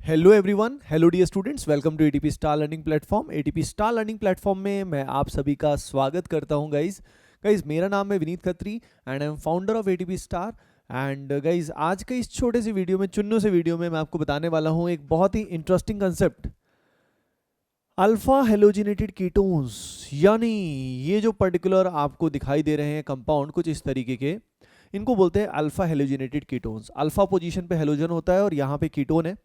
Hello everyone, hello dear students, welcome to ATP star learning platform. ATP star learning platform में मैं आप सभी का स्वागत करता हूं। गाइज मेरा नाम है Vineet Khatri and I am founder of ATP star. And guys आज के इस छोटे से वीडियो में, चुन्नू से वीडियो में मैं आपको बताने वाला हूं एक बहुत ही interesting concept, alpha halogenated ketones. यानी ये जो पर्टिकुलर आपको दिखाई दे रहे हैं कंपाउंड कुछ इस तरीके के, इनको बोलते हैं alpha halogenated ketones. Alpha position पे हेलोजन होता है और यहाँ पे कीटोन है।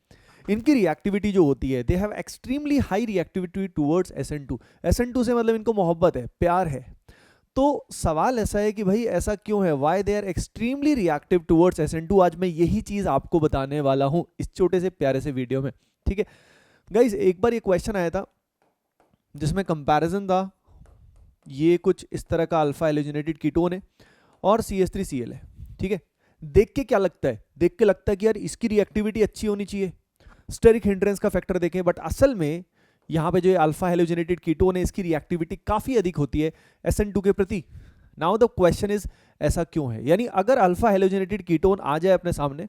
इनकी रिएक्टिविटी जो होती है, they have extremely high reactivity towards SN2। SN2 से मतलब इनको मोहब्बत है, प्यार है। तो सवाल ऐसा है कि भाई ऐसा क्यों है, why they are extremely reactive towards SN2। आज मैं यही चीज आपको बताने वाला हूं इस छोटे से प्यारे से वीडियो में। ठीक है गाइज, एक बार ये क्वेश्चन आया था जिसमें कंपैरिजन था, ये कुछ इस तरह का अल्फा हेलोजिनेटेड कीटोन है और CH3Cl है। ठीक है, देख के क्या लगता है, देख के लगता है कि यार इसकी रिएक्टिविटी अच्छी होनी चाहिए, स्टेरिक हिंड्रेंस का फैक्टर देखें, बट असल में यहाँ पे जो अल्फा हेलोजिनेटेड कीटोन है इसकी रिएक्टिविटी काफी अधिक होती है SN2 के प्रति। नाउ द क्वेश्चन इज, ऐसा क्यों है? यानी अगर अल्फा हेलोजिनेटेड कीटोन आ जाए अपने सामने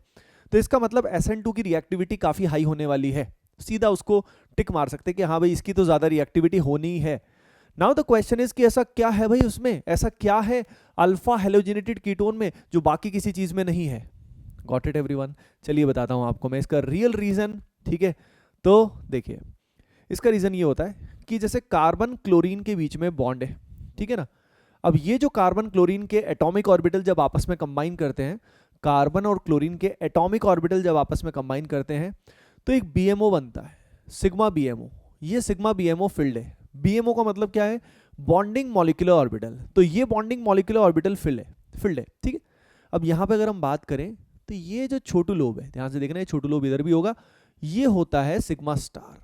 तो इसका मतलब SN2 की रिएक्टिविटी काफी हाई होने वाली है। सीधा उसको टिक मार सकते हैं कि हाँ भाई इसकी तो ज्यादा रिएक्टिविटी होनी ही है। नाउ द क्वेश्चन इज कि ऐसा क्या है भाई उसमें, ऐसा क्या है अल्फा हेलोजिनेटेड कीटोन में जो बाकी किसी चीज में नहीं है? Got it everyone? चलिए बताता हूं आपको मैं इसका रियल रीजन। ठीक है, तो देखिए इसका रीजन ये होता है कि जैसे कार्बन क्लोरीन के बीच में बॉन्ड है, ठीक है ना। अब ये जो कार्बन क्लोरीन के एटॉमिक ऑर्बिटल जब आपस में कंबाइन करते हैं, कार्बन और क्लोरीन के एटॉमिक ऑर्बिटल जब आपस में कंबाइन करते हैं तो एक BMO बनता है, सिग्मा BMO। ये सिग्मा BMO फील्ड है। BMO का मतलब क्या है? Bonding molecular orbital. तो ये बॉन्डिंग मॉलिक्यूलर ऑर्बिटल फील्ड है। ठीक है, अब यहाँ पे अगर हम बात करें तो ये जो छोटू लोब है, ध्यान से देखना, ये छोटू लोब इधर भी होगा, ये होता है सिग्मा स्टार।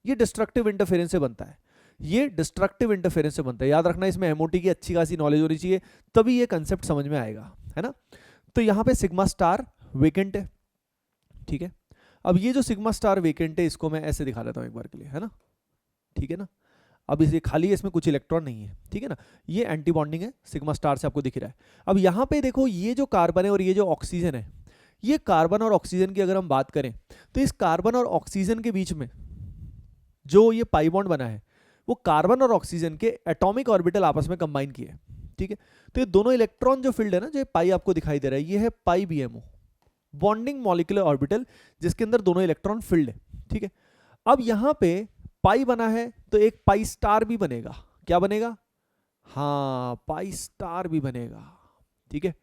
ये डिस्ट्रक्टिव इंटरफेरेंस से बनता है, ये डिस्ट्रक्टिव इंटरफेरेंस से बनता है। याद रखना, इसमें MOT की अच्छी खासी नॉलेज होनी चाहिए, तभी ये कंसेप्ट समझ में आएगा, है ना। तो यहाँ पे सिग्मा स्टार वेकेंट है। ठीक है, अब ये जो सिग्मा स्टार वेकेंट है इसको मैं ऐसे दिखा देता हूँ एक बार के लिए, है ना। ठीक है ना, अब इसे खाली है, इसमें कुछ इलेक्ट्रॉन नहीं है। ठीक है ना, ये एंटी बॉन्डिंग है, सिग्मा स्टार से आपको दिख रहा है। अब यहाँ पे देखो, ये जो कार्बन है और ये जो ऑक्सीजन है, ये कार्बन और ऑक्सीजन की अगर हम बात करें तो इस कार्बन और ऑक्सीजन के बीच में जो ये पाई बॉन्ड बना है वो कार्बन और ऑक्सीजन के एटॉमिक ऑर्बिटल आपस में कंबाइन किए। ठीक है, तो ये दोनों इलेक्ट्रॉन जो फील्ड है ना, जो पाई आपको दिखाई दे रहा है, ये है पाई BMO, बॉन्डिंग मॉलिक्यूलर ऑर्बिटल, जिसके अंदर दोनों इलेक्ट्रॉन फील्ड है। ठीक है, अब यहाँ पे पाई बना है तो एक पाई स्टार भी बनेगा। क्या बनेगा? हाँ, पाई स्टार भी बनेगा। ठीक है,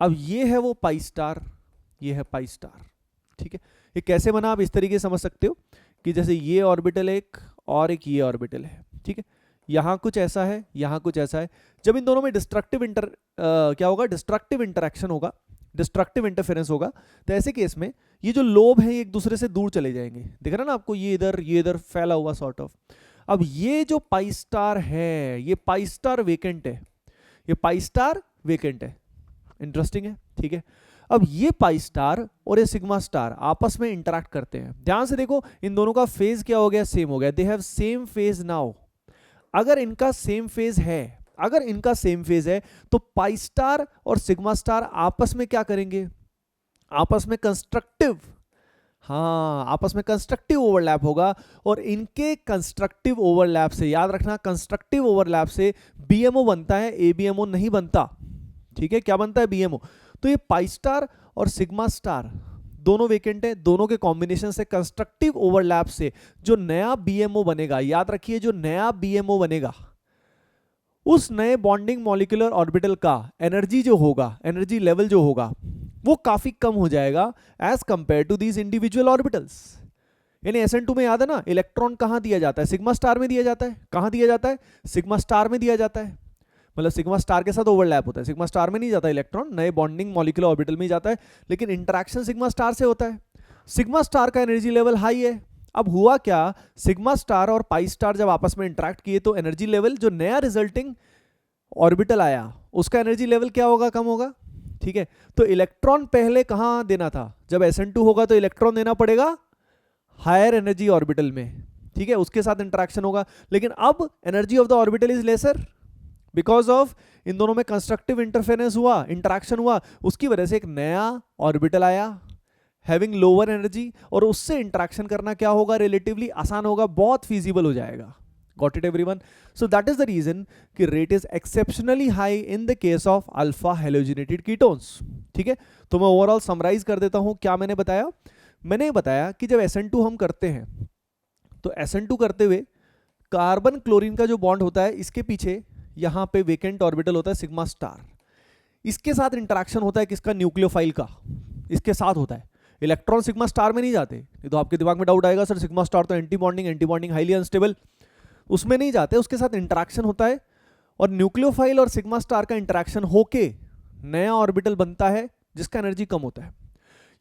अब ये है वो पाई स्टार, ये है पाई स्टार। ठीक है, ये कैसे बना आप इस तरीके से समझ सकते हो कि जैसे ये ऑर्बिटल एक और एक ये ऑर्बिटल है। ठीक है, यहां कुछ ऐसा है, यहां कुछ ऐसा है। जब इन दोनों में क्या होगा, डिस्ट्रक्टिव इंटरेक्शन होगा, डिस्ट्रक्टिव इंटरफेरेंस होगा, तो ऐसे केस में ये जो लोब है एक दूसरे से दूर चले जाएंगे। दिख रहा ना आपको, ये इधर फैला हुआ सॉर्ट ऑफ। अब ये जो पाई स्टार है, ये पाई स्टार वेकेंट है, ये पाई स्टार वेकेंट है। इंटरेस्टिंग है। ठीक है, अब ये पाई स्टार और ये सिग्मा स्टार आपस में इंटरैक्ट करते हैं। ध्यान से देखो, इन दोनों का फेज क्या हो गया? सेम हो गया। They have same phase now. अगर इनका सेम फेज है, अगर इनका सेम फेज है तो पाई स्टार और सिग्मा स्टार आपस में क्या करेंगे? आपस में कंस्ट्रक्टिव, हाँ, आपस में कंस्ट्रक्टिव ओवरलैप होगा। और इनके कंस्ट्रक्टिव ओवरलैप से, याद रखना, कंस्ट्रक्टिव ओवरलैप से BMO बनता है, ABMO नहीं बनता। ठीक है, क्या बनता है? BMO। तो ये पाई स्टार और सिग्मा स्टार दोनों वेकेंट है, दोनों के कॉम्बिनेशन से, कंस्ट्रक्टिव ओवरलैप से जो नया BMO बनेगा, याद रखिए, जो नया BMO बनेगा, उस नए बॉन्डिंग मॉलिक्यूलर ऑर्बिटल का एनर्जी जो होगा, एनर्जी लेवल जो होगा, वो काफी कम हो जाएगा as compare to these individual orbitals. यानी SN2 में याद है ना, इलेक्ट्रॉन कहां दिया जाता है? सिग्मा स्टार में दिया जाता है। कहां दिया जाता है? सिग्मा स्टार में दिया जाता है। मतलब सिग्मा स्टार के साथ ओवरलैप होता है, सिग्मा स्टार में नहीं जाता इलेक्ट्रॉन, नए बॉन्डिंग मॉलिक्यूलर ऑर्बिटल में ही जाता है, लेकिन इंटरेक्शन सिग्मा स्टार से होता है। सिग्मा स्टार का एनर्जी लेवल हाई है। अब हुआ क्या, सिग्मा स्टार और पाई स्टार जब आपस में इंटरैक्ट किए तो एनर्जी लेवल, जो नया रिजल्टिंग ऑर्बिटल आया, उसका एनर्जी लेवल क्या होगा? कम होगा। ठीक है, तो इलेक्ट्रॉन पहले कहां देना था? जब SN2 होगा तो इलेक्ट्रॉन देना पड़ेगा हायर एनर्जी ऑर्बिटल में। ठीक है, उसके साथ इंटरेक्शन होगा। लेकिन अब energy of the orbital is lesser, because of इन दोनों में कंस्ट्रक्टिव इंटरफेरेंस हुआ, इंटरेक्शन हुआ, उसकी वजह से एक नया ऑर्बिटल आया, हैविंग लोअर एनर्जी, और उससे इंटरेक्शन करना क्या होगा, रिलेटिवली आसान होगा, बहुत फीजिबल हो जाएगा। Got it everyone? So that is the reason कि rate is exceptionally high in the case of alpha halogenated ketones. ठीक है, तो मैं ओवरऑल समराइज कर देता हूं क्या मैंने बताया। मैंने बताया कि जब SN2 हम करते हैं तो SN2 करते हुए कार्बन क्लोरीन का जो बॉन्ड होता है, इसके पीछे यहां पे वेकेंट ऑर्बिटल होता है सिग्मा स्टार, इसके साथ इंटरेक्शन होता है किसका, न्यूक्लियोफाइल का, इसके साथ होता है। इलेक्ट्रॉन सिग्मा स्टार में नहीं जाते, ये तो आपके दिमाग में डाउट आएगा, सर सिग्मा स्टार तो एंटी बॉन्डिंग हाईली अनस्टेबल, उसमें नहीं जाते, उसके साथ इंटरेक्शन होता है, और न्यूक्लियोफाइल और सिग्मा स्टार का इंटरेक्शन होके नया ऑर्बिटल बनता है जिसका एनर्जी कम होता है।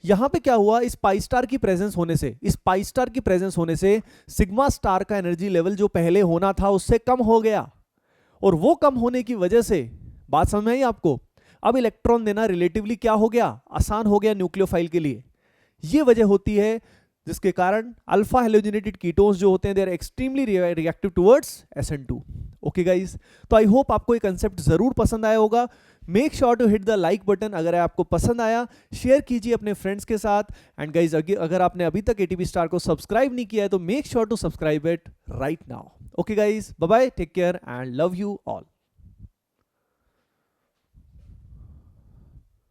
यहां पे क्या हुआ, इस पाई स्टार की प्रेजेंस होने से सिग्मा स्टार का एनर्जी लेवल जो पहले होना था उससे कम हो गया, और वो कम होने की वजह से, बात समझ में आई आपको, अब इलेक्ट्रॉन देना रिलेटिवली क्या हो गया, आसान हो गया न्यूक्लियोफाइल के लिए। ये वजह होती है जिसके कारण अल्फा हेलोजिनेटेड कीटोन्स जो होते हैं they are extremely reactive towards SN2। Okay guys, तो आई होप आपको ये कंसेप्ट जरूर पसंद आया होगा। Make sure to hit the like button अगर आपको पसंद आया, शेयर कीजिए अपने फ्रेंड्स के साथ, एंड गाइस अगर आपने अभी तक ATP स्टार को सब्सक्राइब नहीं किया है तो make sure to subscribe it right now. Okay guys, bye bye, take care and love you all.